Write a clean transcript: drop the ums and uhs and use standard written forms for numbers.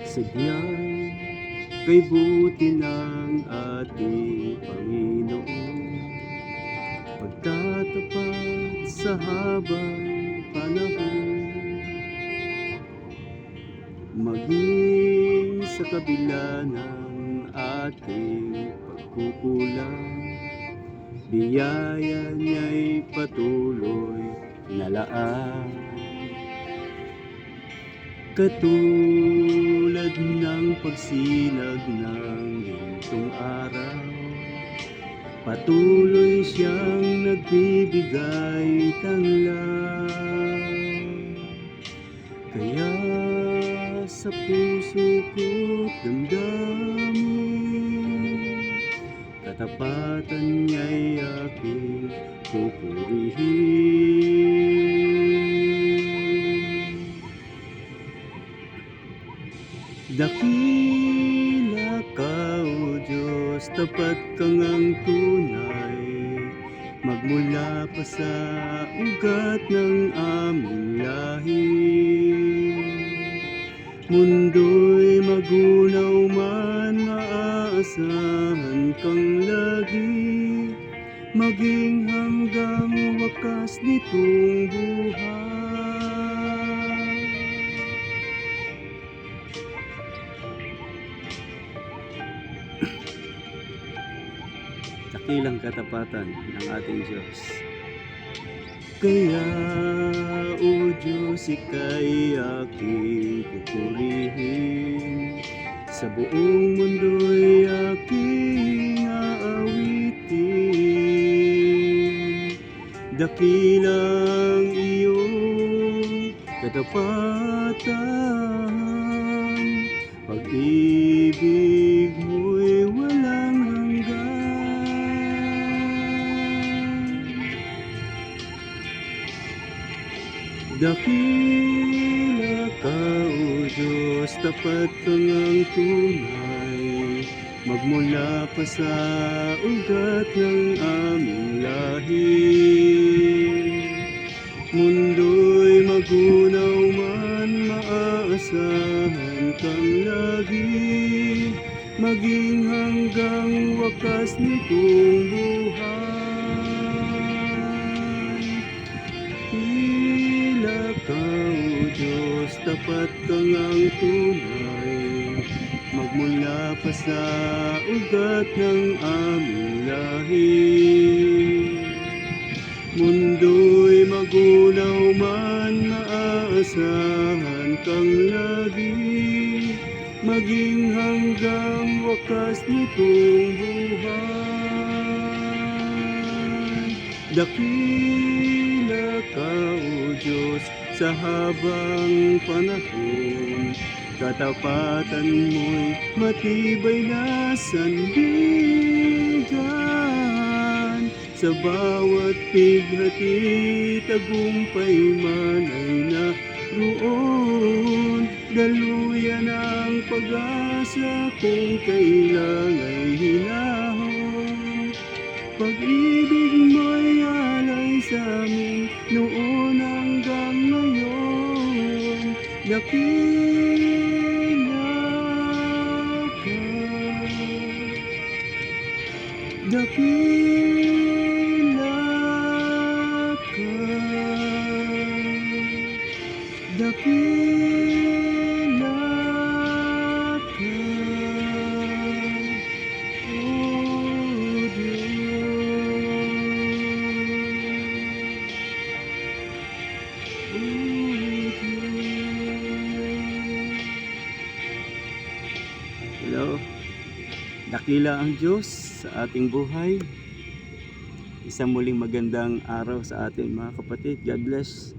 Sadyang kay buti ng ating Panginoon, pagtatapat sa habang panahon. Maging sa kabila ng ating pagkukulang, biyaya niya'y patuloy na laan. Katulad ng pagsinag ng gintong araw, patuloy siyang nagbibigay tanglay. Kaya sa puso ko't damdamin, katapatan niya'y aking pupurihin. Dakila ka, O Diyos, tapat kang ang tunay, magmula pa sa ugat ng aming lahi. Mundo'y magunaw man, maaasahan kang lagi, maging hanggang wakas nitong buhay. Dakilang katapatan ng ating Diyos. Kaya, O Diyos, ika'y aking pupurihin, sa buong mundo'y aking aawitin. Dakilang iyong katapatan, pag-ibig mo'y walang hanggan. Dakila ka, O Diyos, tapat kang ang tunay, magmula pa sa ugat ng aming lahi. Mundo'y magunaw man, maaasahan kang lagi, maging hanggang wakas nitong buhay. Dakila ka, O Diyos, tapat kang ang tunay, magmula pa sa ugat ng aming lahi. Mundo'y magunaw man, maaasahan kang lagi, maging hanggang wakas nitong buhay. Dakila ka, O Diyos, sa habang panahon, katapatan mo'y matibay na sandigan. Sa bawat pighati, tagumpay man ay naroon. Daluyan ang pag-asa kung kailang ay hinahon. Pag-ibig mo'y alay sa amin noon hanggang ngayon. Dakila ka, dakila ka, dakila ka, O Diyos, O Diyos. Hello, dakila ang Diyos sa ating buhay. Isang muling magandang araw sa ating mga kapatid. God bless.